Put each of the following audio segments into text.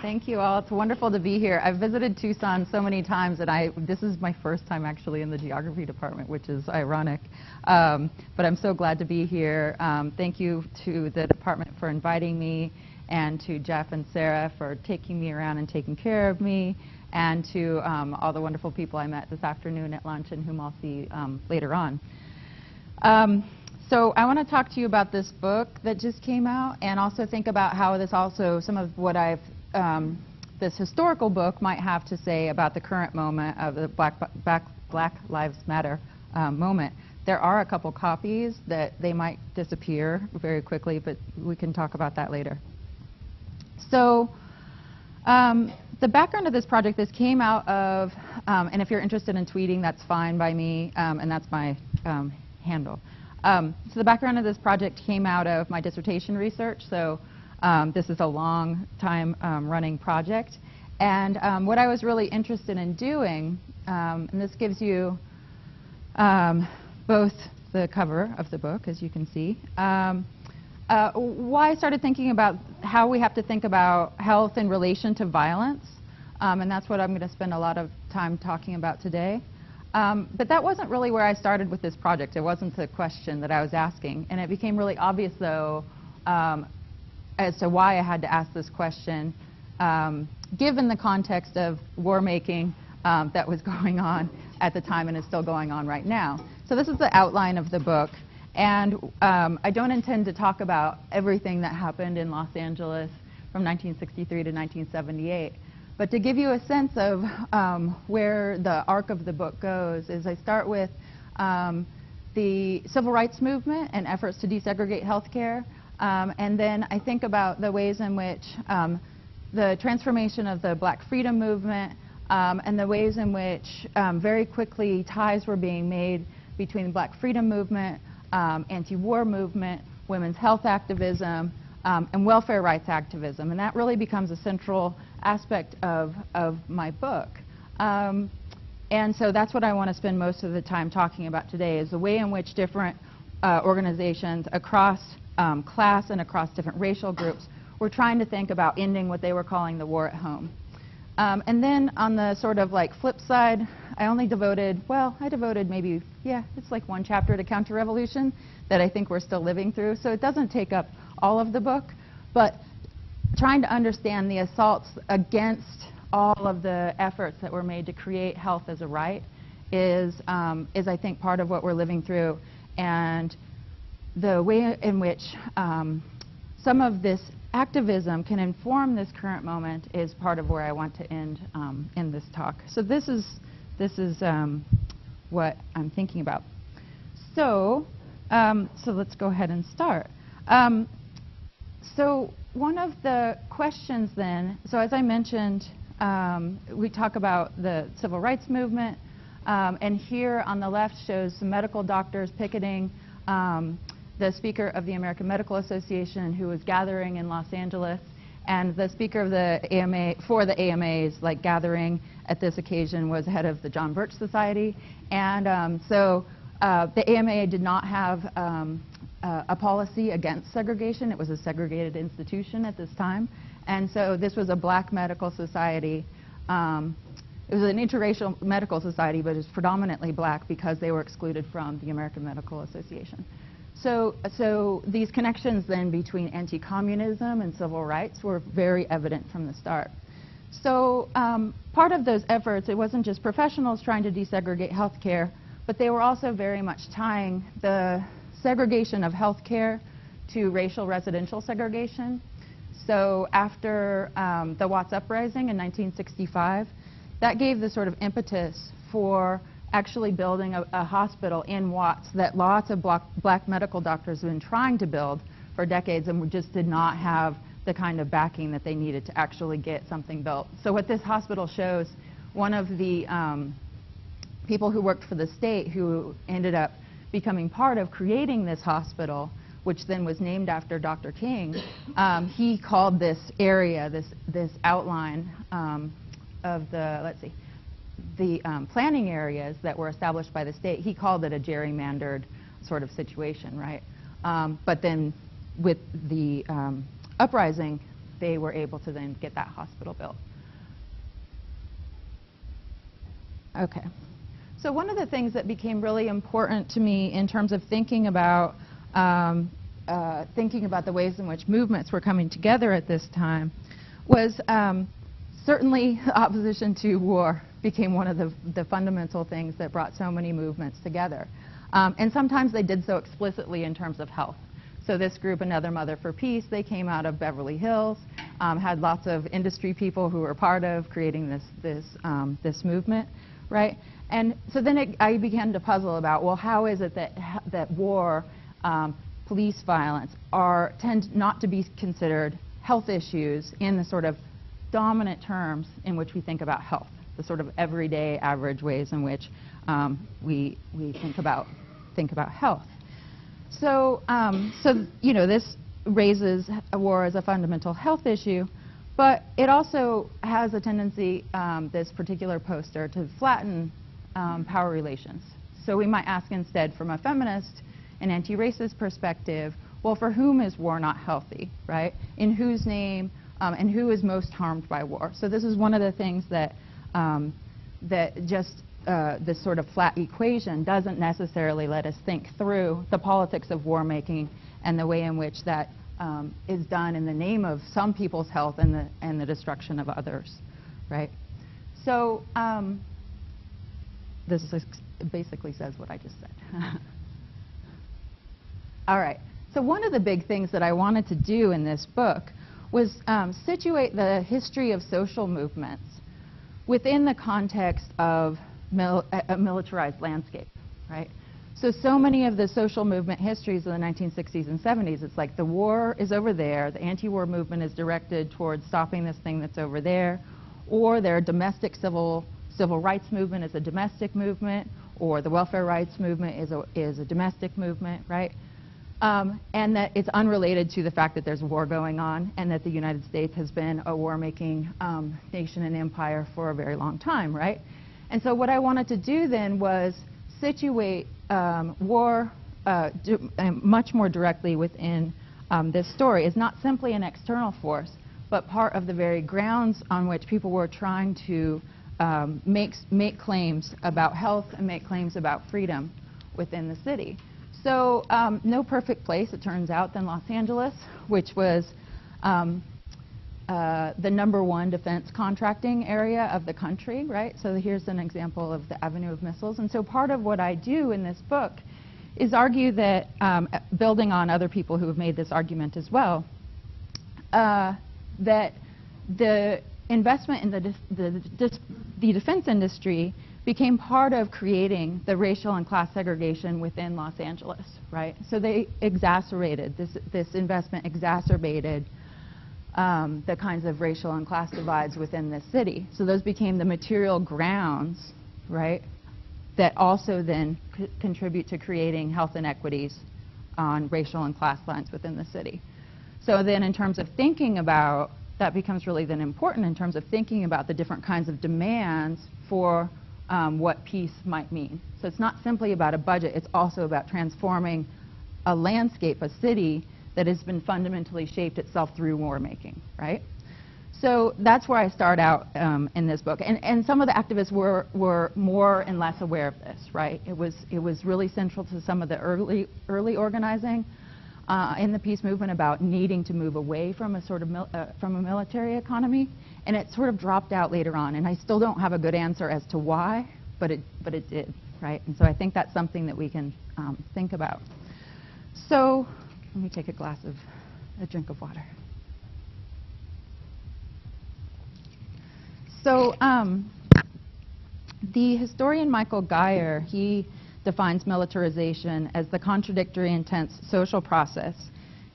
Thank you all. It's wonderful to be here. I've visited Tucson so many times, and this is my first time actually in the geography department, which is ironic. But I'm so glad to be here. Thank you to the department for inviting me, and to Jeff and Sarah for taking me around and taking care of me, and to all the wonderful people I met this afternoon at lunch and whom I'll see later on. So I want to talk to you about this book that just came out, and also think about how this also, some of what this historical book might have to say about the current moment of the Black Lives Matter moment. There are a couple copies that they might disappear very quickly, but we can talk about that later. So the background of this project, this came out of, and if you're interested in tweeting, that's fine by me, and that's my handle. So the background of this project came out of my dissertation research. So this is a long time running project. And what I was really interested in doing, and this gives you both the cover of the book, as you can see, why I started thinking about how we have to think about health in relation to violence. And that's what I'm going to spend a lot of time talking about today. But that wasn't really where I started with this project. It wasn't the question that I was asking. And it became really obvious, though, as to why I had to ask this question, given the context of war making that was going on at the time and is still going on right now. So this is the outline of the book. And I don't intend to talk about everything that happened in Los Angeles from 1963 to 1978. But to give you a sense of where the arc of the book goes, is I start with the civil rights movement and efforts to desegregate healthcare. And then I think about the ways in which the transformation of the Black freedom movement and the ways in which very quickly ties were being made between the Black freedom movement, anti-war movement, women's health activism, and welfare rights activism. And that really becomes a central aspect of my book. And so that's what I want to spend most of the time talking about today, is the way in which different organizations across class and across different racial groups were trying to think about ending what they were calling the war at home. And then on the sort of like flip side, I devoted maybe, it's like one chapter to counter-revolution that I think we're still living through. So it doesn't take up all of the book, but trying to understand the assaults against all of the efforts that were made to create health as a right is I think, part of what we're living through. And the way in which some of this activism can inform this current moment is part of where I want to end in this talk. So this is what I'm thinking about. So let's go ahead and start. So one of the questions then, so as I mentioned, we talk about the civil rights movement, and here on the left shows some medical doctors picketing the speaker of the American Medical Association, who was gathering in Los Angeles, and the speaker of the AMA, for the AMA's like gathering at this occasion, was head of the John Birch Society. And so the AMA did not have a policy against segregation. It was a segregated institution at this time. And so this was a Black medical society. It was an interracial medical society, but it was predominantly Black because they were excluded from the American Medical Association. So these connections then between anti-communism and civil rights were very evident from the start. So part of those efforts, it wasn't just professionals trying to desegregate healthcare, but they were also very much tying the segregation of healthcare to racial residential segregation. So after the Watts Uprising in 1965, that gave the sort of impetus for actually building a hospital in Watts that lots of Black medical doctors have been trying to build for decades and just did not have the kind of backing that they needed to actually get something built. So what this hospital shows, one of the people who worked for the state who ended up becoming part of creating this hospital, which then was named after Dr. King, he called this area, this outline of the, the planning areas that were established by the state, he called it a gerrymandered sort of situation, right? But then with the uprising, they were able to then get that hospital built. Okay. So one of the things that became really important to me in terms of thinking about the ways in which movements were coming together at this time was certainly opposition to war became one of the fundamental things that brought so many movements together. And sometimes they did so explicitly in terms of health. So this group, Another Mother for Peace, they came out of Beverly Hills, had lots of industry people who were part of creating this movement, right? And so then I began to puzzle about, well, how is it that war, police violence tend not to be considered health issues in the sort of dominant terms in which we think about health, the sort of everyday average ways in which we think about health. So, you know, this raises a war as a fundamental health issue, but it also has a tendency, this particular poster, to flatten power relations. So we might ask instead, from a feminist and anti-racist perspective, well, for whom is war not healthy, right? In whose name, and who is most harmed by war? So this is one of the things that this sort of flat equation doesn't necessarily let us think through the politics of war making and the way in which that is done in the name of some people's health and the destruction of others, right? So this basically says what I just said. All right. So one of the big things that I wanted to do in this book was situate the history of social movements within the context of a militarized landscape, right? So many of the social movement histories of the 1960s and 70s, it's like the war is over there, the anti-war movement is directed towards stopping this thing that's over there, or their domestic civil rights movement is a domestic movement, or the welfare rights movement is a domestic movement, right? And that it's unrelated to the fact that there's a war going on and that the United States has been a war-making nation and empire for a very long time, right? And so what I wanted to do then was situate war much more directly within this story. It's not simply an external force, but part of the very grounds on which people were trying to make claims about health and make claims about freedom within the city. So no perfect place, it turns out, than Los Angeles, which was the #1 defense contracting area of the country, right? So here's an example of the Avenue of Missiles. And so part of what I do in this book is argue that, building on other people who have made this argument as well, that the investment in the defense industry became part of creating the racial and class segregation within Los Angeles, right? So they exacerbated, this investment exacerbated the kinds of racial and class divides within the city. So those became the material grounds, right, that also then contribute to creating health inequities on racial and class lines within the city. So then in terms of thinking about, that becomes really then important in terms of thinking about the different kinds of demands for what peace might mean. So it's not simply about a budget, it's also about transforming a landscape, a city that has been fundamentally shaped itself through war making, right? So that's where I start out in this book. And some of the activists were more and less aware of this, right? It was really central to some of the early organizing in the peace movement about needing to move away from a sort of from a military economy, and it sort of dropped out later on. And I still don't have a good answer as to why, but it did, right? And so I think that's something that we can think about. So let me take a drink of water. So the historian Michael Geyer, he defines militarization as the contradictory, intense social process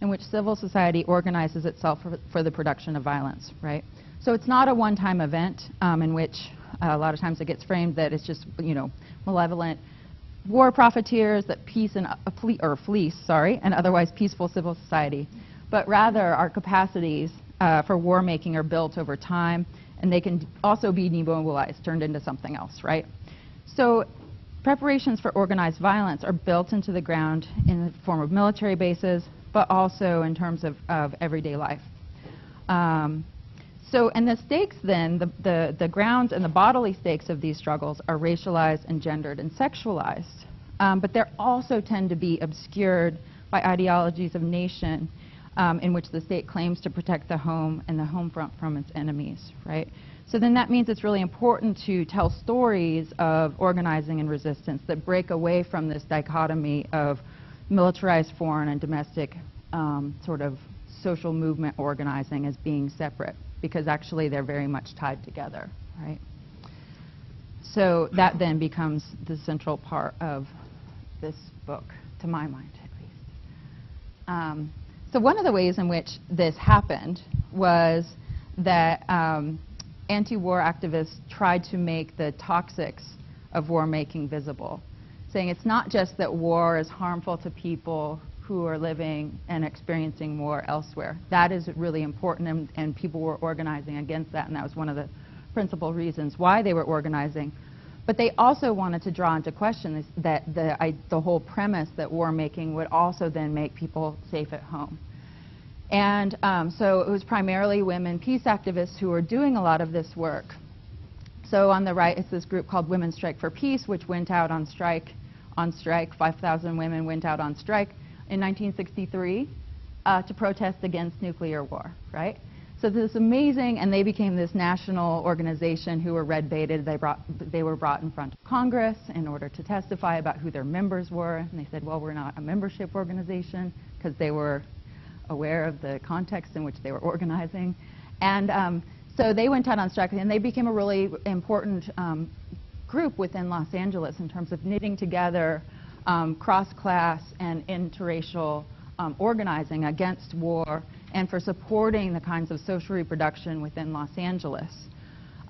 in which civil society organizes itself for the production of violence, right? So it's not a one-time event in which a lot of times it gets framed that it's just, you know, malevolent war profiteers that fleece an otherwise peaceful civil society, but rather our capacities for war making are built over time, and they can also be demobilized, turned into something else, right? So preparations for organized violence are built into the ground in the form of military bases, but also in terms of everyday life. And the stakes then, the grounds and the bodily stakes of these struggles are racialized and gendered and sexualized. But they also tend to be obscured by ideologies of nation in which the state claims to protect the home and the home front from its enemies, right? So then that means it's really important to tell stories of organizing and resistance that break away from this dichotomy of militarized foreign and domestic sort of social movement organizing as being separate, because actually they're very much tied together, right? So that then becomes the central part of this book, to my mind at least. So one of the ways in which this happened was that anti-war activists tried to make the toxics of war making visible, saying it's not just that war is harmful to people who are living and experiencing war elsewhere. That is really important, and people were organizing against that, and that was one of the principal reasons why they were organizing. But they also wanted to draw into question that the whole premise that war making would also then make people safe at home. And so it was primarily women peace activists who were doing a lot of this work. So on the right, it's this group called Women Strike for Peace, which went out on strike. 5,000 women went out on strike in 1963 to protest against nuclear war, right? So this amazing, and they became this national organization who were red-baited. They were brought in front of Congress in order to testify about who their members were. And they said, well, we're not a membership organization, because they were aware of the context in which they were organizing. And so they went out on strike, and they became a really important group within Los Angeles in terms of knitting together cross-class and interracial organizing against war and for supporting the kinds of social reproduction within Los Angeles,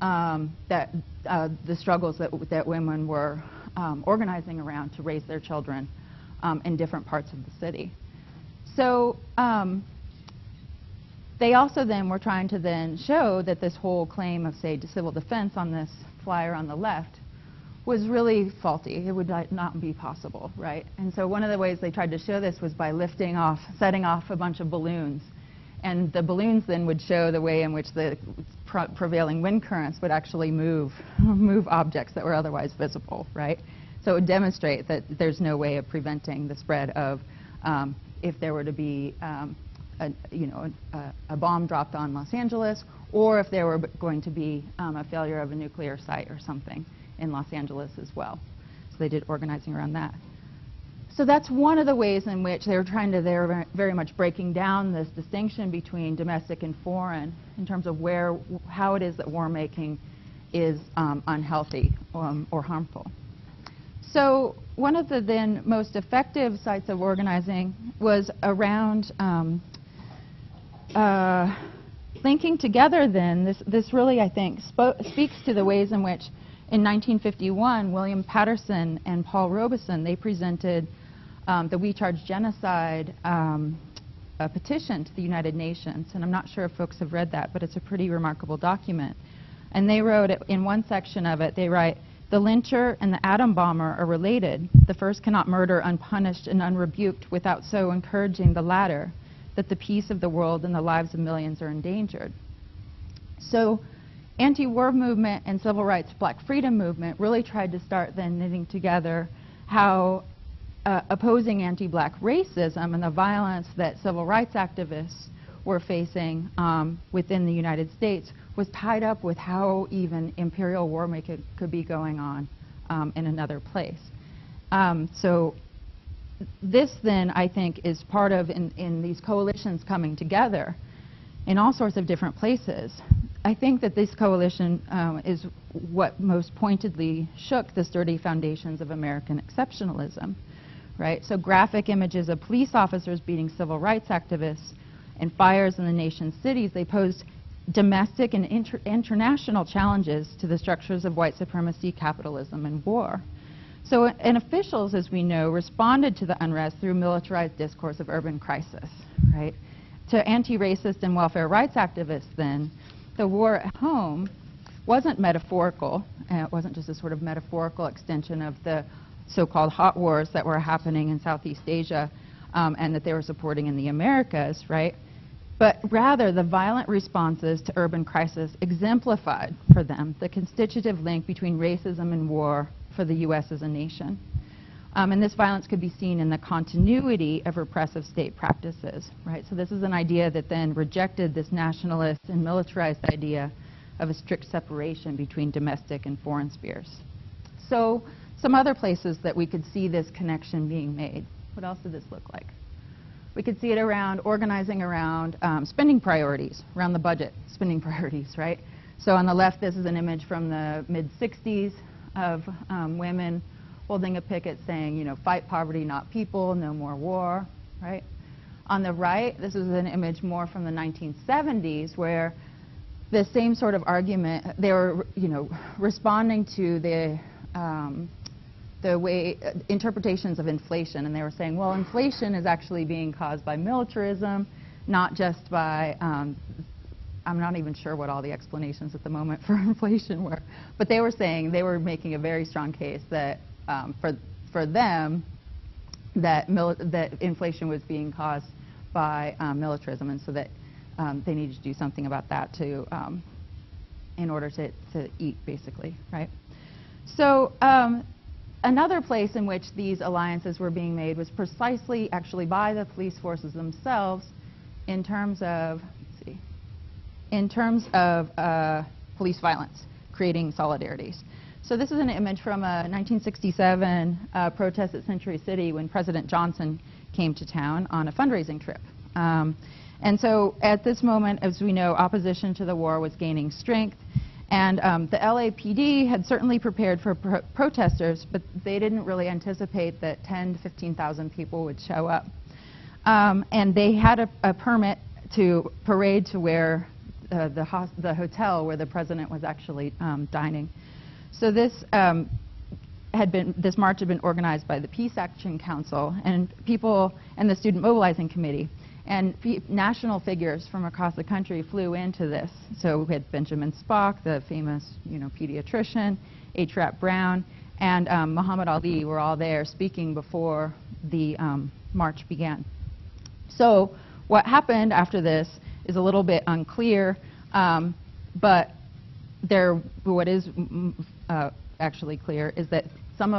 the struggles that women were organizing around to raise their children in different parts of the city. So they also then were trying to then show that this whole claim of, say, civil defense on this flyer on the left was really faulty. It would not be possible, right? And so one of the ways they tried to show this was by setting off a bunch of balloons. And the balloons then would show the way in which the prevailing wind currents would actually move objects that were otherwise visible, right? So it would demonstrate that there's no way of preventing the spread of, if there were to be a bomb dropped on Los Angeles, or if there were going to be a failure of a nuclear site or something in Los Angeles as well. So they did organizing around that. So that's one of the ways in which they were very much breaking down this distinction between domestic and foreign in terms of how it is that war making is unhealthy or harmful. So one of the then most effective sites of organizing was around linking together then, this really, I think, speaks to the ways in which in 1951, William Patterson and Paul Robeson, they presented the We Charge Genocide a petition to the United Nations. And I'm not sure if folks have read that, but it's a pretty remarkable document. And they wrote, in one section of it, they write, "The lyncher and the atom bomber are related. The first cannot murder unpunished and unrebuked without so encouraging the latter, that the peace of the world and the lives of millions are endangered." So anti-war movement and civil rights black freedom movement really tried to start then knitting together how opposing anti-black racism and the violence that civil rights activists were facing within the United States was tied up with how even imperial war making could be going on in another place. So this then, I think, is part of, in these coalitions coming together in all sorts of different places. I think that this coalition is what most pointedly shook the sturdy foundations of American exceptionalism, right? So graphic images of police officers beating civil rights activists and fires in the nation's cities, they posed domestic and international challenges to the structures of white supremacy, capitalism, and war. So, and officials, as we know, responded to the unrest through militarized discourse of urban crisis, right? To anti-racist and welfare rights activists then, the war at home wasn't metaphorical, and it wasn't just a sort of metaphorical extension of the so-called hot wars that were happening in Southeast Asia and that they were supporting in the Americas, right? but rather the violent responses to urban crisis exemplified for them the constitutive link between racism and war for the U.S. as a nation. And this violence could be seen in the continuity of repressive state practices, right? So this is an idea that then rejected this nationalist and militarized idea of a strict separation between domestic and foreign spheres. So some other places that we could see this connection being made. What else did this look like? We could see it around organizing around spending priorities, around the budget, spending priorities, right? So on the left, this is an image from the mid-60s of women holding a picket saying, you know, fight poverty, not people, no more war, right? On the right, this is an image more from the 1970s where the same sort of argument, they were, you know, responding to the way interpretations of inflation, and they were saying, well, inflation is actually being caused by militarism, not just by, I'm not even sure what all the explanations at the moment for inflation were, but they were saying, they were making a very strong case that for them, that inflation was being caused by militarism, and so that they needed to do something about that to, in order to eat, basically, right? So another place in which these alliances were being made was precisely actually by the police forces themselves in terms of, let's see, in terms of police violence, creating solidarities. So this is an image from a 1967 protest at Century City when President Johnson came to town on a fundraising trip. And so at this moment, as we know, opposition to the war was gaining strength. And the LAPD had certainly prepared for protesters, but they didn't really anticipate that 10 to 15,000 people would show up. And they had a permit to parade to where the hotel where the president was actually dining. So this this march had been organized by the Peace Action Council and people and the Student Mobilizing Committee. And national figures from across the country flew into this. So we had Benjamin Spock, the famous, you know, pediatrician, H. Rap Brown, and Muhammad Ali were all there speaking before the march began. So what happened after this is a little bit unclear, but what is actually clear is that some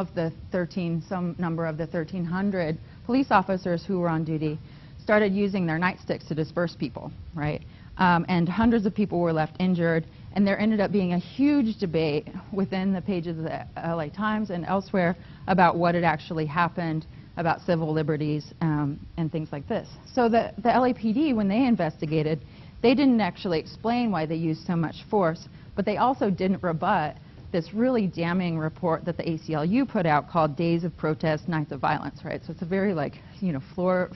number of the 1,300 police officers who were on duty started using their nightsticks to disperse people, right? And hundreds of people were left injured, and there ended up being a huge debate within the pages of the LA Times and elsewhere about what had actually happened, about civil liberties and things like this. So the LAPD, when they investigated, they didn't actually explain why they used so much force, but they also didn't rebut this really damning report that the ACLU put out called Days of Protest, Nights of Violence, right? So it's a very, like, you know,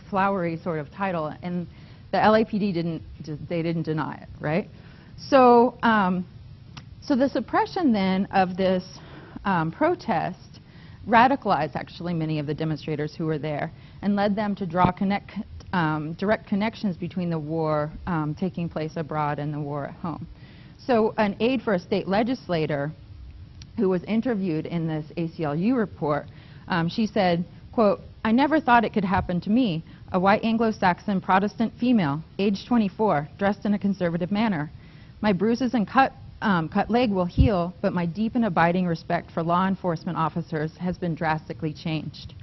flowery sort of title, and the LAPD didn't deny it, right? So, so the suppression then of this protest radicalized actually many of the demonstrators who were there and led them to draw direct connections between the war taking place abroad and the war at home. So an aide for a state legislator who was interviewed in this ACLU report, she said, quote, "I never thought it could happen to me, a white Anglo-Saxon Protestant female, age 24, dressed in a conservative manner. My bruises and cut leg will heal, but my deep and abiding respect for law enforcement officers has been drastically changed.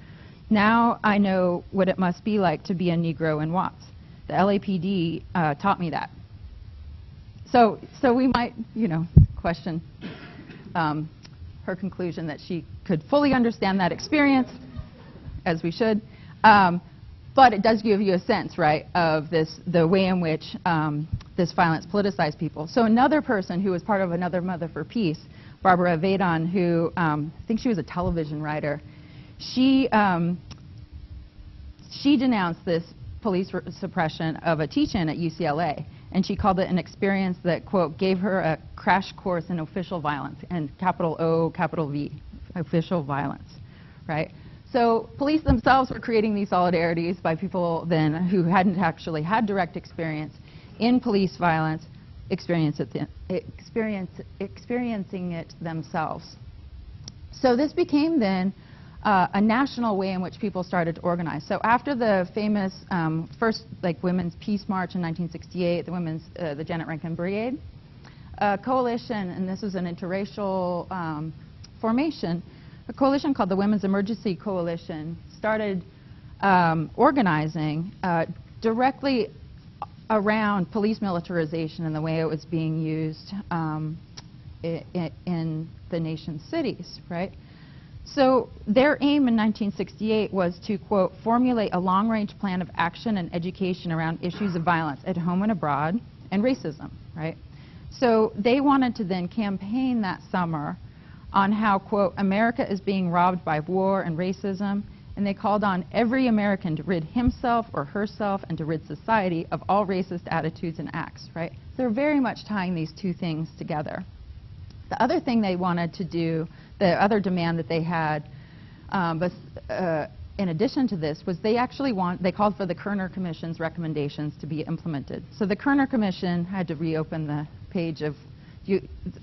Now I know what it must be like to be a Negro in Watts. The LAPD taught me that." So we might, you know, question her conclusion that she could fully understand that experience, as we should, but it does give you a sense, right, of the way in which this violence politicized people. So another person who was part of Another Mother for Peace, Barbara Vadon, who I think she was a television writer, she denounced this police suppression of a teach-in at UCLA. And she called it an experience that, quote, gave her a crash course in official violence, and capital O, capital V, official violence, right? So police themselves were creating these solidarities by people then who hadn't actually had direct experience in police violence, experiencing it themselves. So this became then a national way in which people started to organize. So after the famous first Women's Peace March in 1968, the Janet Rankin Brigade, a coalition, and this was an interracial formation, a coalition called the Women's Emergency Coalition started organizing directly around police militarization and the way it was being used in the nation's cities, right? So their aim in 1968 was to, quote, formulate a long-range plan of action and education around issues of violence at home and abroad and racism, right? So they wanted to then campaign that summer on how, quote, America is being robbed by war and racism, and they called on every American to rid himself or herself and to rid society of all racist attitudes and acts, right? They're very much tying these two things together. The other thing they wanted to do, the other demand that they had, in addition to this, was they called for the Kerner Commission's recommendations to be implemented. So the Kerner Commission had to reopen the page of,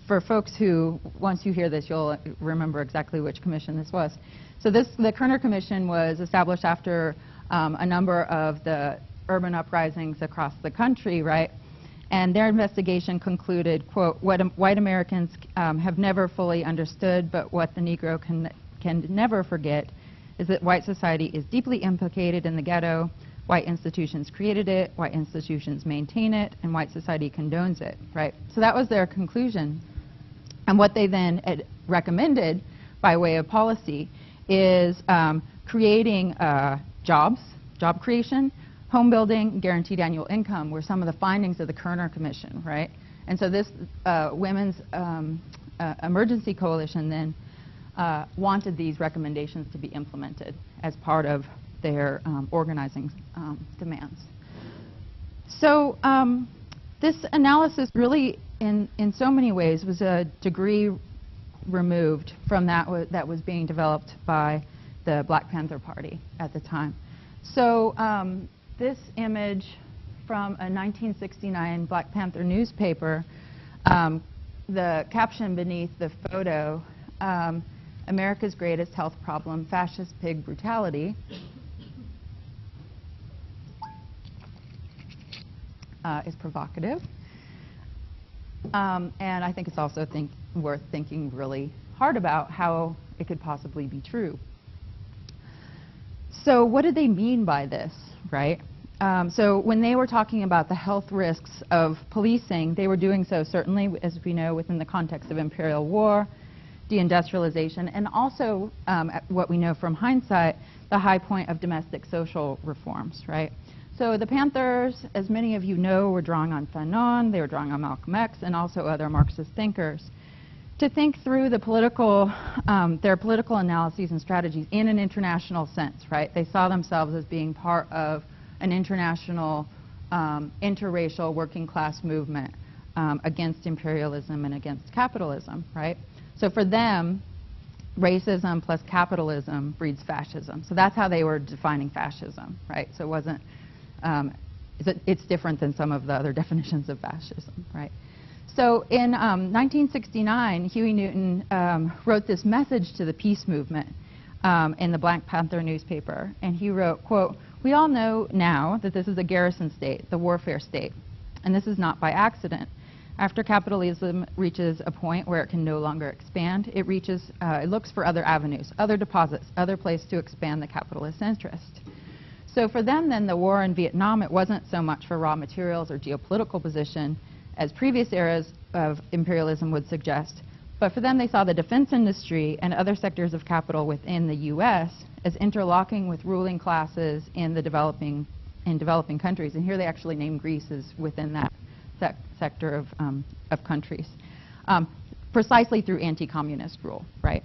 for folks who, once you hear this, you'll remember exactly which commission this was. So the Kerner Commission was established after a number of the urban uprisings across the country, right? And their investigation concluded, quote, what white Americans have never fully understood, but what the Negro can never forget, is that white society is deeply implicated in the ghetto. White institutions created it, white institutions maintain it, and white society condones it, right? So that was their conclusion. And what they then recommended by way of policy is creating job creation, home building, guaranteed annual income were some of the findings of the Kerner Commission, right? And so this Women's Emergency Coalition then wanted these recommendations to be implemented as part of their organizing demands. So this analysis really, in so many ways, was a degree removed from that was being developed by the Black Panther Party at the time. So this image from a 1969 Black Panther newspaper, the caption beneath the photo, America's greatest health problem, fascist pig brutality, is provocative. And I think it's also worth thinking really hard about how it could possibly be true. So what did they mean by this, right? So when they were talking about the health risks of policing, they were doing so certainly, as we know, within the context of imperial war, deindustrialization, and also what we know from hindsight, the high point of domestic social reforms, right? So the Panthers, as many of you know, were drawing on Fanon, they were drawing on Malcolm X, and also other Marxist thinkers to think through the their political analyses and strategies in an international sense, right? They saw themselves as being part of an international, interracial working class movement against imperialism and against capitalism, right? So for them, racism plus capitalism breeds fascism. So that's how they were defining fascism, right? So it wasn't, it's different than some of the other definitions of fascism, right? So in 1969, Huey Newton wrote this message to the peace movement in the Black Panther newspaper, and he wrote, quote, we all know now that this is a garrison state, the warfare state, and this is not by accident. After capitalism reaches a point where it can no longer expand, it looks for other avenues, other deposits, other places to expand the capitalist interest. So for them then, the war in Vietnam, it wasn't so much for raw materials or geopolitical position as previous eras of imperialism would suggest, but for them they saw the defense industry and other sectors of capital within the U.S. as interlocking with ruling classes in developing countries. And here they actually named Greece as within that sector of countries, precisely through anti-communist rule, right?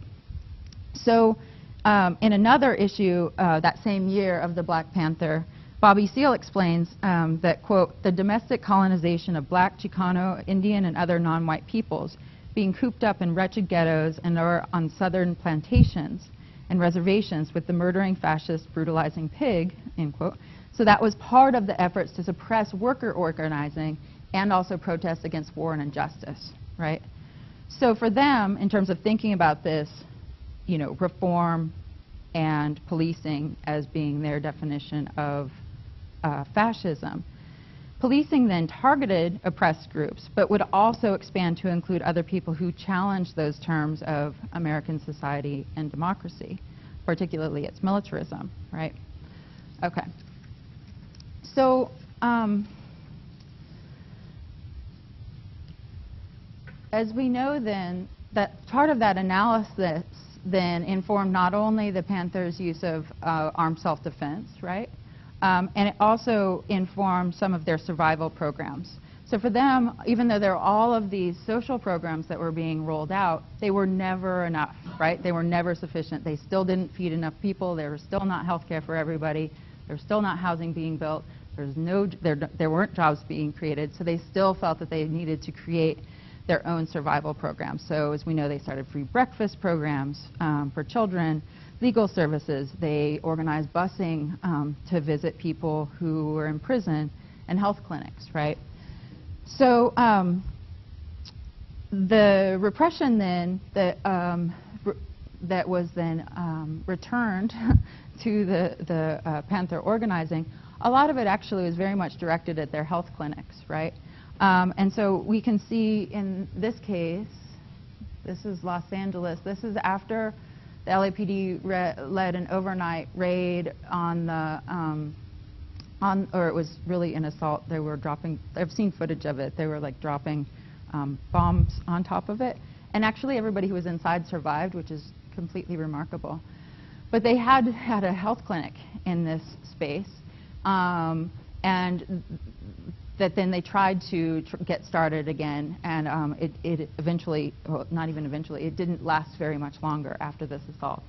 So in another issue that same year of the Black Panther, Bobby Seale explains that, quote, the domestic colonization of black, Chicano, Indian, and other non-white peoples being cooped up in wretched ghettos and or on southern plantations and reservations with the murdering fascist brutalizing pig, end quote. So that was part of the efforts to suppress worker organizing and also protests against war and injustice, right? So for them, in terms of thinking about this, you know, reform and policing as being their definition of fascism. Policing then targeted oppressed groups, but would also expand to include other people who challenged those terms of American society and democracy, particularly its militarism, right? Okay. So, as we know then, that part of that analysis then informed not only the Panthers' use of armed self-defense, right? And it also informed some of their survival programs. So for them, even though there were all of these social programs that were being rolled out, they were never enough, right? They were never sufficient. They still didn't feed enough people. There was still not health care for everybody. There was still not housing being built. There weren't jobs being created. So they still felt that they needed to create their own survival programs. So as we know, they started free breakfast programs for children, legal services. They organized busing to visit people who were in prison, and health clinics, right? So the repression then that was then returned to the Panther organizing, a lot of it actually was very much directed at their health clinics, right? And so we can see in this case, this is Los Angeles. This is after the LAPD led an overnight raid on the, or it was really an assault. They were dropping, I've seen footage of it. They were like dropping bombs on top of it. And actually everybody who was inside survived, which is completely remarkable. But they had a health clinic in this space. And that then they tried to get started again, and it eventually, well, not even eventually, it didn't last very much longer after this assault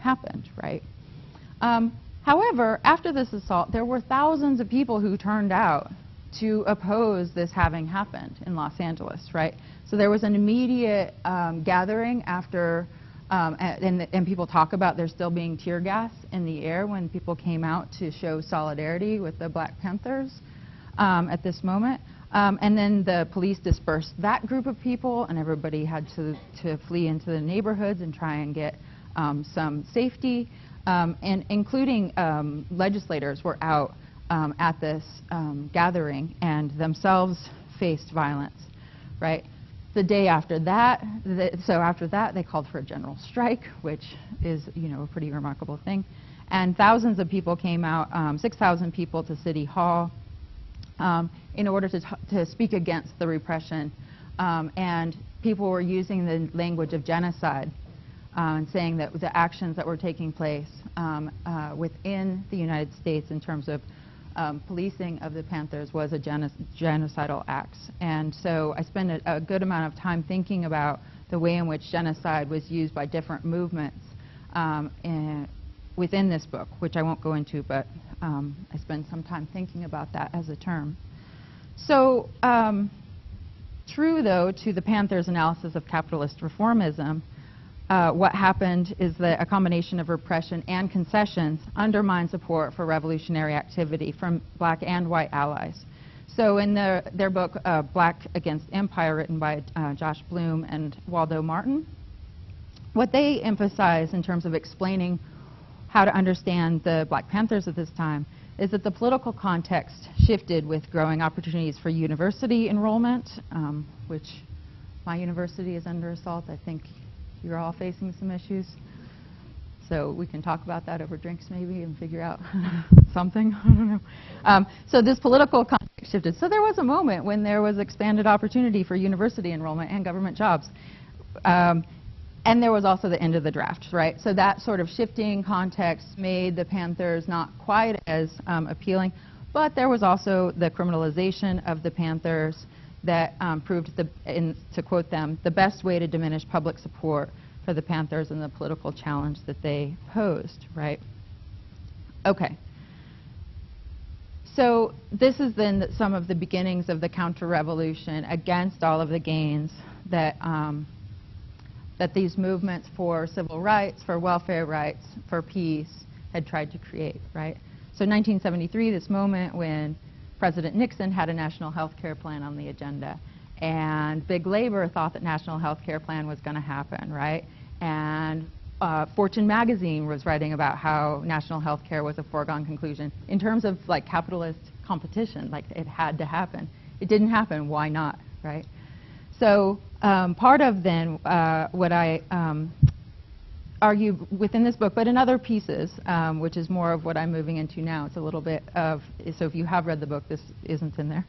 happened, right? However, after this assault, there were thousands of people who turned out to oppose this having happened in Los Angeles, right? So there was an immediate gathering after, and people talk about there still being tear gas in the air when people came out to show solidarity with the Black Panthers. At this moment. And then the police dispersed that group of people, and everybody had to flee into the neighborhoods and try and get some safety, and including legislators were out at this gathering and themselves faced violence, right? The day after that, so after that, they called for a general strike, which is, you know, a pretty remarkable thing. And thousands of people came out, 6,000 people to City Hall, in order to speak against the repression. And people were using the language of genocide and saying that the actions that were taking place within the United States in terms of policing of the Panthers was a genocidal act. And so I spent a good amount of time thinking about the way in which genocide was used by different movements within this book, which I won't go into, but I spend some time thinking about that as a term. So true, though, to the Panthers' analysis of capitalist reformism, what happened is that a combination of repression and concessions undermined support for revolutionary activity from Black and white allies. So in their book, Black Against Empire, written by Josh Bloom and Waldo Martin, what they emphasize in terms of explaining how to understand the Black Panthers at this time is that the political context shifted with growing opportunities for university enrollment, which my university is under assault. I think you're all facing some issues. So we can talk about that over drinks maybe and figure out something. I don't know. So this political context shifted. So there was a moment when there was expanded opportunity for university enrollment and government jobs. And there was also the end of the draft, right? So that sort of shifting context made the Panthers not quite as appealing, but there was also the criminalization of the Panthers that proved, to quote them, the best way to diminish public support for the Panthers and the political challenge that they posed, right? Okay. So this is then some of the beginnings of the counter-revolution against all of the gains that that these movements for civil rights, for welfare rights, for peace had tried to create, right? So 1973, this moment when President Nixon had a national health care plan on the agenda, and big labor thought that national health care plan was going to happen, right? And Fortune magazine was writing about how national health care was a foregone conclusion in terms of like capitalist competition, like it had to happen. It didn't happen, why not, right? So part of then what I argue within this book, but in other pieces, which is more of what I'm moving into now, it's a little bit of, so if you have read the book, this isn't in there,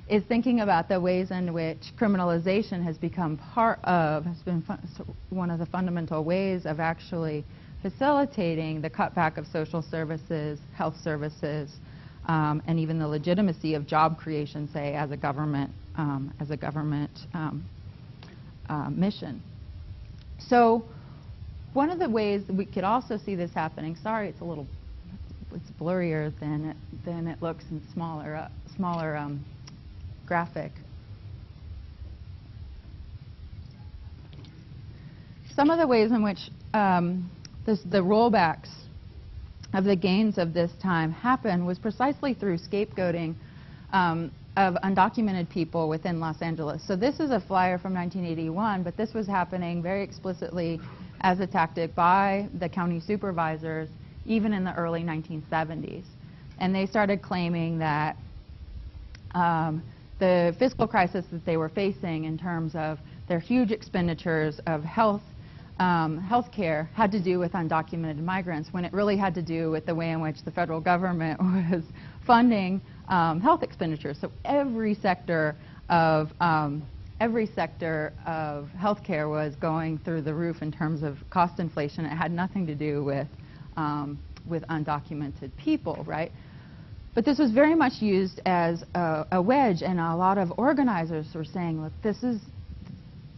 is thinking about the ways in which criminalization has become part of, has been one of the fundamental ways of actually facilitating the cutback of social services, health services, and even the legitimacy of job creation, say, as a government mission. So one of the ways that we could also see this happening, sorry, it's a little, it's blurrier than it looks in smaller graphic. Some of the ways in which the rollbacks of the gains of this time happened was precisely through scapegoating of undocumented people within Los Angeles. So this is a flyer from 1981, but this was happening very explicitly as a tactic by the county supervisors even in the early 1970s. And they started claiming that the fiscal crisis that they were facing in terms of their huge expenditures of health care had to do with undocumented migrants, when it really had to do with the way in which the federal government was funding health expenditures. So every sector of healthcare was going through the roof in terms of cost inflation. It had nothing to do with undocumented people, right? But this was very much used as a wedge, and a lot of organizers were saying, look, this is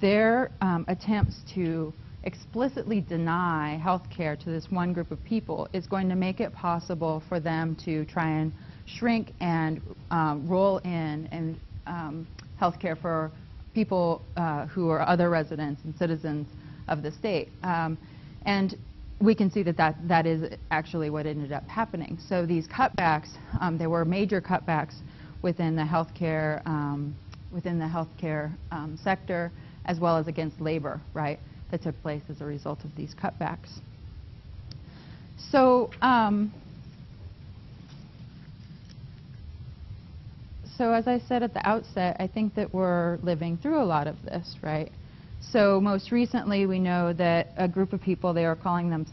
their attempts to explicitly deny health care to this one group of people is going to make it possible for them to try and shrink and roll in health care for people who are other residents and citizens of the state. And we can see that is actually what ended up happening. So these cutbacks, there were major cutbacks within the healthcare sector, as well as against labor, right, that took place as a result of these cutbacks. So, so as I said at the outset, I think that we're living through a lot of this, right? So most recently, we know that a group of people, they are calling them,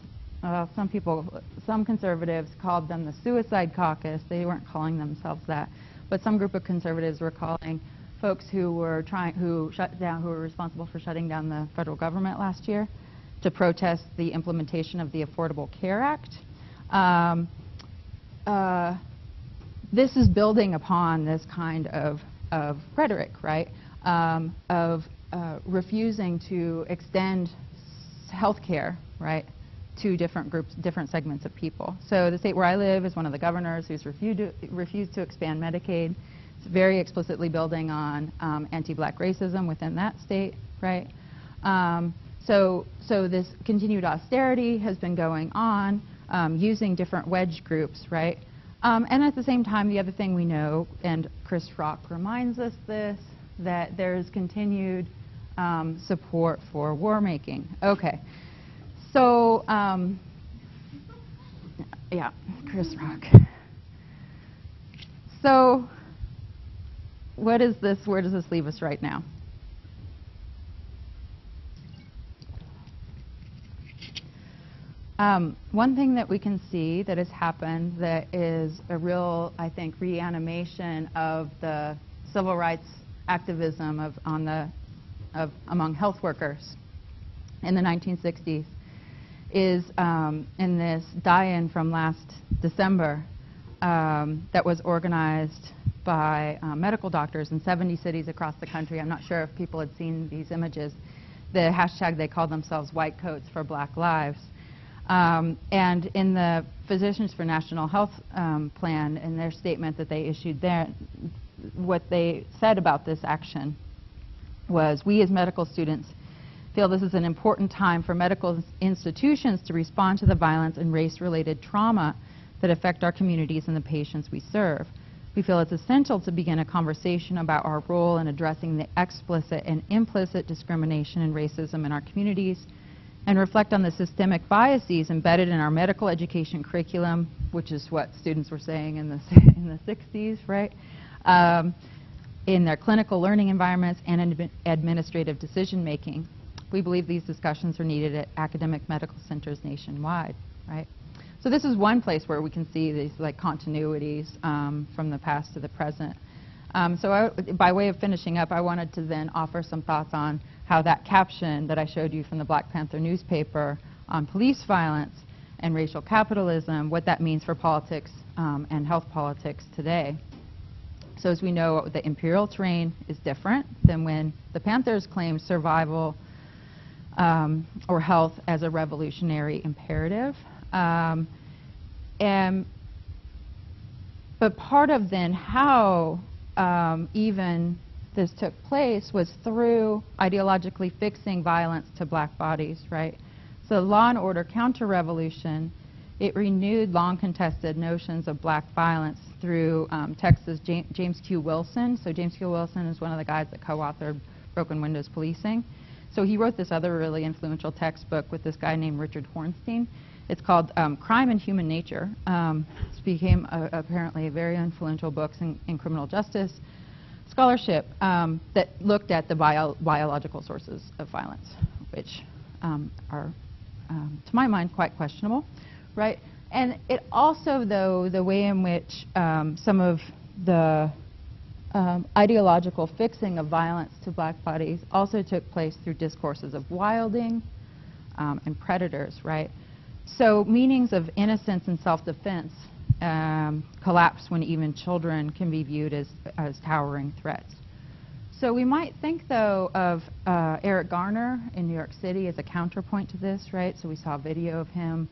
some conservatives called them the Suicide Caucus. They weren't calling themselves that, but some group of conservatives were calling folks who were who were responsible for shutting down the federal government last year to protest the implementation of the Affordable Care Act. This is building upon this kind of rhetoric, right, of refusing to extend health care, right, to different groups, different segments of people. So the state where I live is one of the governors who's refused to expand Medicaid. It's very explicitly building on anti-black racism within that state, right? So this continued austerity has been going on using different wedge groups, right? And at the same time, the other thing we know, and Chris Rock reminds us this, that there's continued support for war making. Okay, so yeah, Chris Rock. So what is this? Where does this leave us right now? One thing that we can see that has happened that is a real, I think, reanimation of the civil rights activism among health workers in the 1960s is in this die-in from last December that was organized by medical doctors in 70 cities across the country. I'm not sure if people had seen these images. The hashtag, they called themselves White Coats for Black Lives. And in the Physicians for National Health plan, in their statement that they issued there, what they said about this action was, we as medical students feel this is an important time for medical institutions to respond to the violence and race-related trauma that affect our communities and the patients we serve. We feel it's essential to begin a conversation about our role in addressing the explicit and implicit discrimination and racism in our communities, and reflect on the systemic biases embedded in our medical education curriculum, which is what students were saying in the 60s, right? In their clinical learning environments and in administrative decision making. We believe these discussions are needed at academic medical centers nationwide, right? So this is one place where we can see these like continuities from the past to the present. By way of finishing up, I wanted to then offer some thoughts on how that caption that I showed you from the Black Panther newspaper on police violence and racial capitalism, what that means for politics and health politics today. So as we know, the imperial terrain is different than when the Panthers claimed survival or health as a revolutionary imperative. But part of then how even this took place was through ideologically fixing violence to black bodies, right? So Law and Order Counter-Revolution, it renewed long-contested notions of black violence through Texas James Q. Wilson. So James Q. Wilson is one of the guys that co-authored Broken Windows Policing. So he wrote this other really influential textbook with this guy named Richard Hornstein. It's called Crime and Human Nature. It became apparently a very influential book in criminal justice scholarship that looked at the biological sources of violence, which are, to my mind, quite questionable, right? And it also, though, the way in which some of the ideological fixing of violence to black bodies also took place through discourses of wilding and predators, right? So meanings of innocence and self-defense collapse when even children can be viewed as towering threats. So we might think, though, of Eric Garner in New York City as a counterpoint to this, right? So we saw a video of him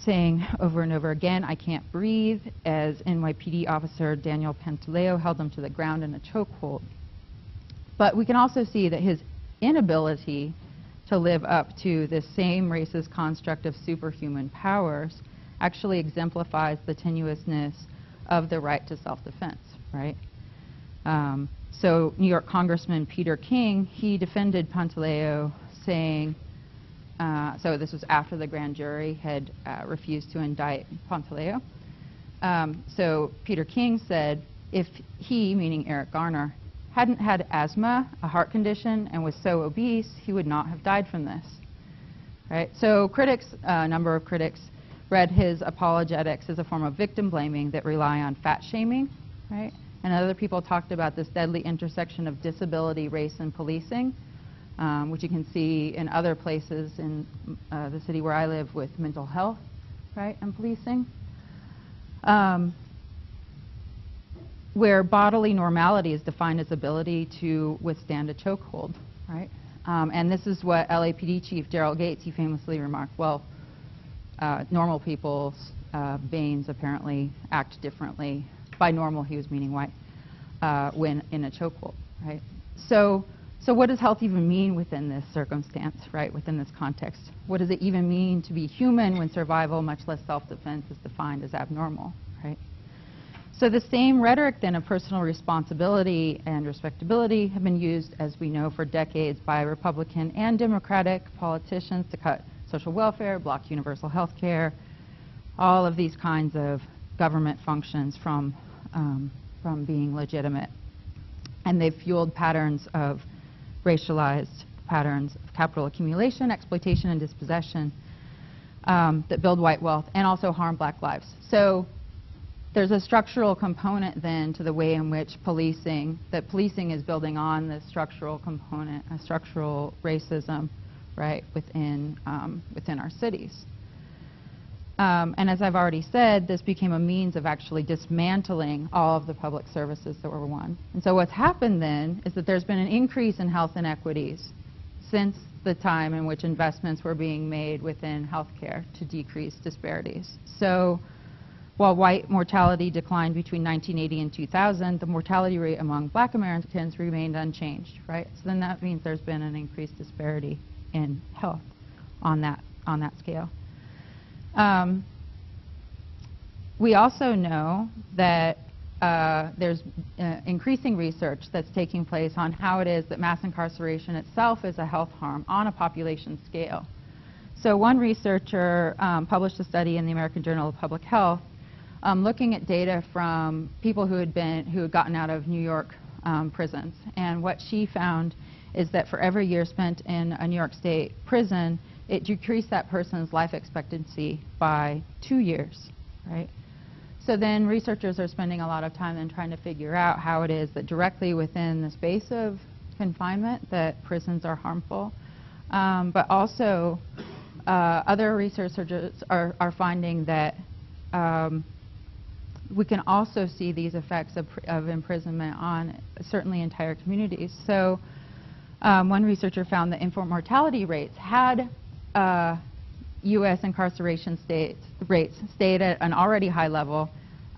saying over and over again, "I can't breathe," as NYPD officer Daniel Pantaleo held him to the ground in a chokehold. But we can also see that his inability to live up to this same racist construct of superhuman powers actually exemplifies the tenuousness of the right to self-defense, right? So New York Congressman Peter King, he defended Pantaleo, saying, so this was after the grand jury had refused to indict Pantaleo. So Peter King said, if he, meaning Eric Garner, hadn't had asthma, a heart condition, and was so obese, he would not have died from this, right? So critics, a number of critics, read his apologetics as a form of victim blaming that rely on fat shaming, right? And other people talked about this deadly intersection of disability, race, and policing, which you can see in other places in the city where I live with mental health, right, and policing. Where bodily normality is defined as ability to withstand a chokehold, right? And this is what LAPD Chief Daryl Gates, he famously remarked, well, normal people's veins apparently act differently. By normal, he was meaning white, when in a chokehold, right? So what does health even mean within this circumstance, right, within this context? What does it even mean to be human when survival, much less self-defense, is defined as abnormal, right? So the same rhetoric then of personal responsibility and respectability have been used, as we know, for decades by Republican and Democratic politicians to cut social welfare, block universal health care, all of these kinds of government functions from being legitimate. And they've fueled patterns of racialized patterns of capital accumulation, exploitation, and dispossession that build white wealth and also harm black lives. So there's a structural component then to the way in which policing is building on this structural component, a structural racism, right, within our cities. And as I've already said, this became a means of actually dismantling all of the public services that were won. And so what's happened then is that there's been an increase in health inequities since the time in which investments were being made within healthcare to decrease disparities. So while white mortality declined between 1980 and 2000, the mortality rate among black Americans remained unchanged, right? So then that means there's been an increased disparity in health on that scale. We also know that there's increasing research that's taking place on how it is that mass incarceration itself is a health harm on a population scale. So one researcher published a study in the American Journal of Public Health looking at data from people who had gotten out of New York prisons. And what she found is that for every year spent in a New York State prison, it decreased that person's life expectancy by 2 years, right? So then researchers are spending a lot of time then trying to figure out how it is that directly within the space of confinement that prisons are harmful. But also other researchers are finding that we can also see these effects of imprisonment on certainly entire communities. So one researcher found that infant mortality rates had U.S. incarceration rates stayed at an already high level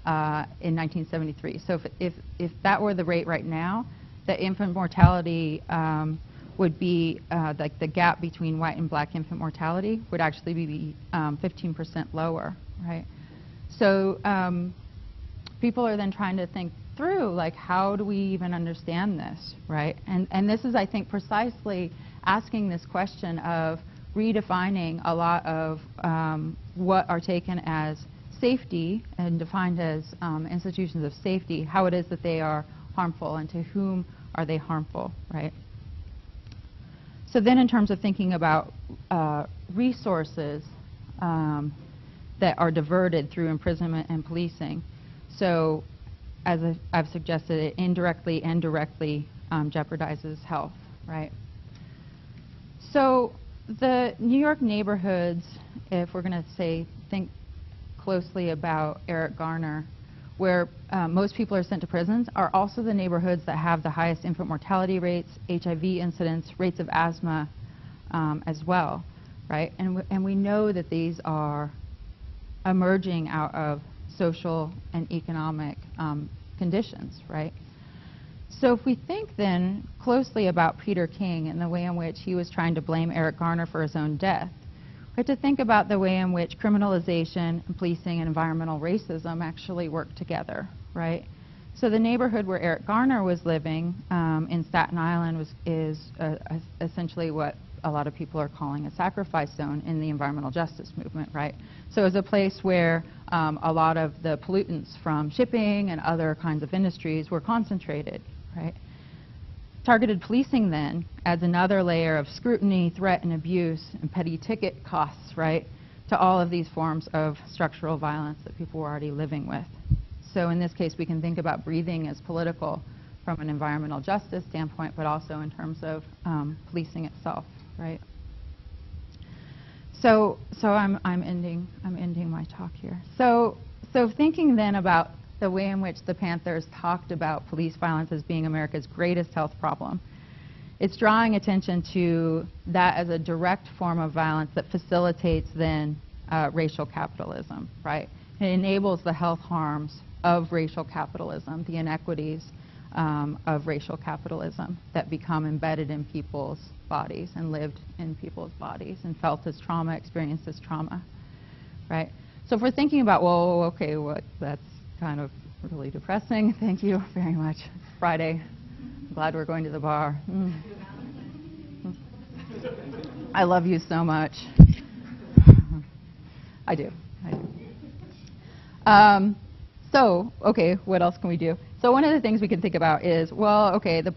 in 1973. So if that were the rate right now, the infant mortality would be like the gap between white and black infant mortality would actually be 15% lower, right? So people are then trying to think through, like, how do we even understand this, right? And this is, I think, precisely asking this question of redefining a lot of what are taken as safety and defined as institutions of safety, how it is that they are harmful and to whom are they harmful, right? So then in terms of thinking about resources that are diverted through imprisonment and policing, so as I've suggested, it indirectly and directly jeopardizes health, right? So the New York neighborhoods, if we're going to think closely about Eric Garner, where most people are sent to prisons, are also the neighborhoods that have the highest infant mortality rates, HIV incidence, rates of asthma as well, right? And we know that these are emerging out of social and economic conditions, right? So if we think then closely about Peter King and the way in which he was trying to blame Eric Garner for his own death, we have to think about the way in which criminalization and policing and environmental racism actually work together, right? So the neighborhood where Eric Garner was living in Staten Island is essentially what a lot of people are calling a sacrifice zone in the environmental justice movement, right? So it's a place where a lot of the pollutants from shipping and other kinds of industries were concentrated, right? Targeted policing then adds another layer of scrutiny, threat, and abuse, and petty ticket costs, right, to all of these forms of structural violence that people were already living with. So in this case, we can think about breathing as political from an environmental justice standpoint, but also in terms of policing itself, right? So I'm ending my talk here. So thinking then about the way in which the Panthers talked about police violence as being America's greatest health problem, it's drawing attention to that as a direct form of violence that facilitates then racial capitalism, right? It enables the health harms of racial capitalism, the inequities of racial capitalism that become embedded in people's bodies and lived in people's bodies and felt as trauma, experienced as trauma, right? So if we're thinking about, well, okay, that's kind of really depressing. Thank you very much. It's Friday. I'm glad we're going to the bar. I love you so much. I do. So, okay, what else can we do? So one of the things we can think about is, well, okay, the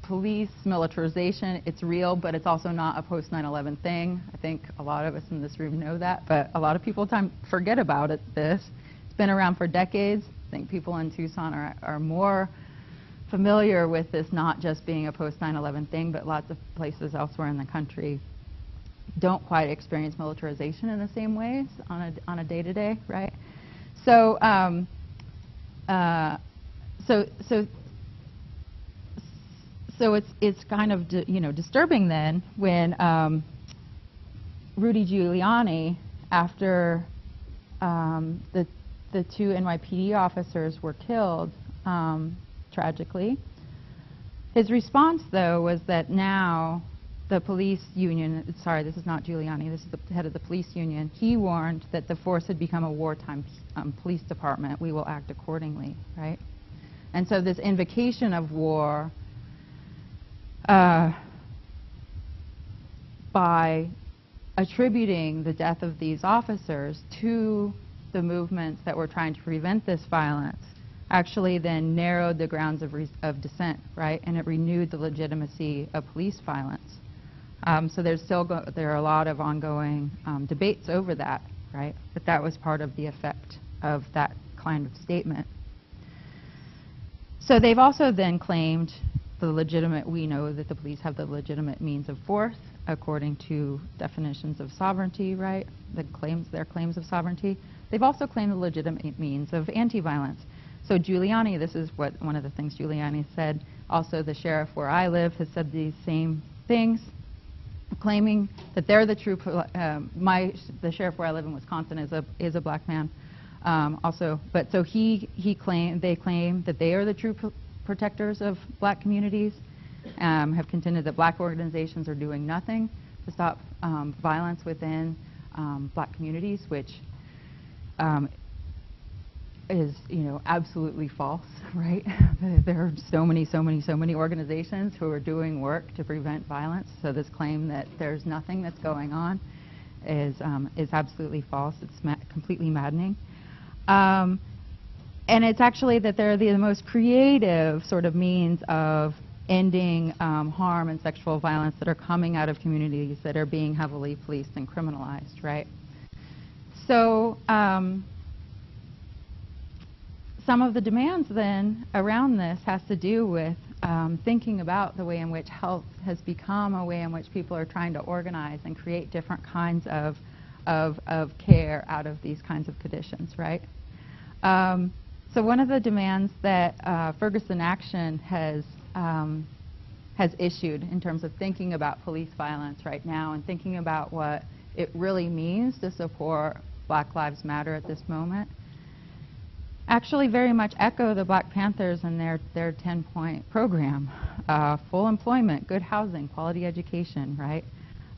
police militarization, it's real, but it's also not a post 9/11 thing. I think a lot of us in this room know that, but a lot of people forget about this. It's been around for decades. I think people in Tucson are more familiar with this not just being a post 9/11 thing, but lots of places elsewhere in the country don't quite experience militarization in the same ways on a day-to-day, right? So, so it's kind of disturbing then when Rudy Giuliani, after the two NYPD officers were killed tragically, his response though was that now the police union, sorry, this is not Giuliani, this is the head of the police union, he warned that the force had become a wartime police department. We will act accordingly, right? And so this invocation of war by attributing the death of these officers to the movements that were trying to prevent this violence actually then narrowed the grounds of dissent, right? And it renewed the legitimacy of police violence. So there are a lot of ongoing debates over that, right? But that was part of the effect of that kind of statement. So they've also then claimed we know that the police have the legitimate means of force according to definitions of sovereignty, right? Their claims of sovereignty. They've also claimed the legitimate means of anti-violence. So Giuliani, this is one of the things Giuliani said. Also, the sheriff where I live has said these same things, claiming that they're the true. The sheriff where I live in Wisconsin is a black man. Also, but so they claim that they are the true protectors of black communities. Have contended that black organizations are doing nothing to stop violence within black communities, which is, absolutely false, right? There are so many organizations who are doing work to prevent violence. So this claim that there's nothing that's going on is absolutely false. It's completely maddening. And it's actually that they're the most creative sort of means of ending harm and sexual violence that are coming out of communities that are being heavily policed and criminalized, right? So some of the demands then around this has to do with thinking about the way in which health has become a way in which people are trying to organize and create different kinds of care out of these kinds of conditions, right? So one of the demands that Ferguson Action has issued in terms of thinking about police violence right now and thinking about what it really means to support Black Lives Matter at this moment actually very much echo the Black Panthers and their 10-point program. Full employment, good housing, quality education, right?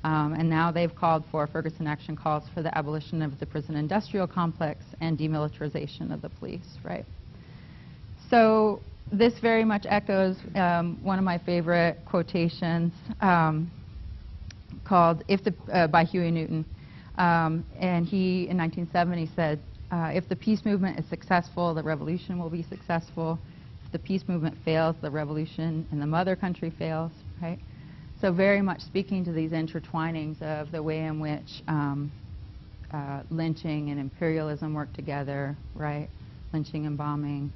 And now they've called for, Ferguson Action calls for the abolition of the prison industrial complex and demilitarization of the police, right? So this very much echoes one of my favorite quotations called by Huey Newton. And he, in 1970, said, if the peace movement is successful, the revolution will be successful. If the peace movement fails, the revolution in the mother country fails, right? So very much speaking to these intertwinings of the way in which lynching and imperialism work together, right? Lynching and bombing,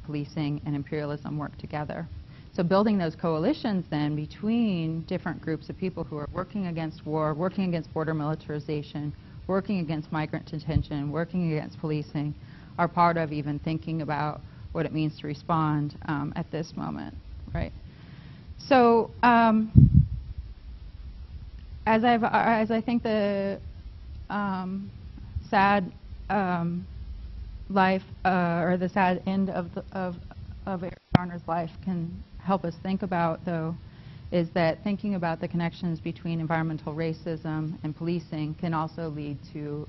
policing and imperialism work together. So building those coalitions then between different groups of people who are working against war, working against border militarization, working against migrant detention, working against policing, are part of even thinking about what it means to respond at this moment, right? So as I think the sad life or the sad end of Eric Garner's life can help us think about, though, is that thinking about the connections between environmental racism and policing can also lead to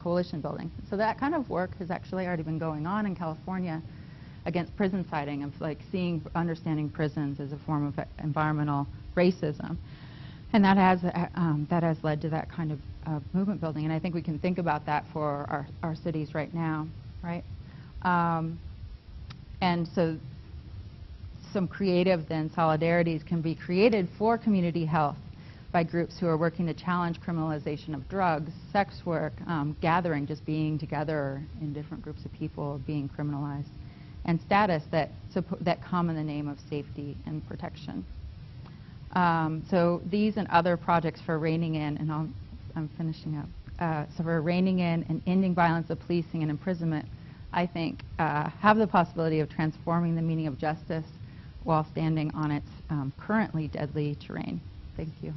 coalition building. So that kind of work has actually already been going on in California against prison siting, of like understanding prisons as a form of environmental racism. And that has led to that kind of movement building. And I think we can think about that for our cities right now, right? And so some creative then solidarities can be created for community health by groups who are working to challenge criminalization of drugs, sex work, gathering, just being together in different groups of people being criminalized, and status that come in the name of safety and protection. So these and other projects for reining in, and I'm finishing up, so for reining in and ending violence of policing and imprisonment, I think have the possibility of transforming the meaning of justice while standing on its currently deadly terrain. Thank you.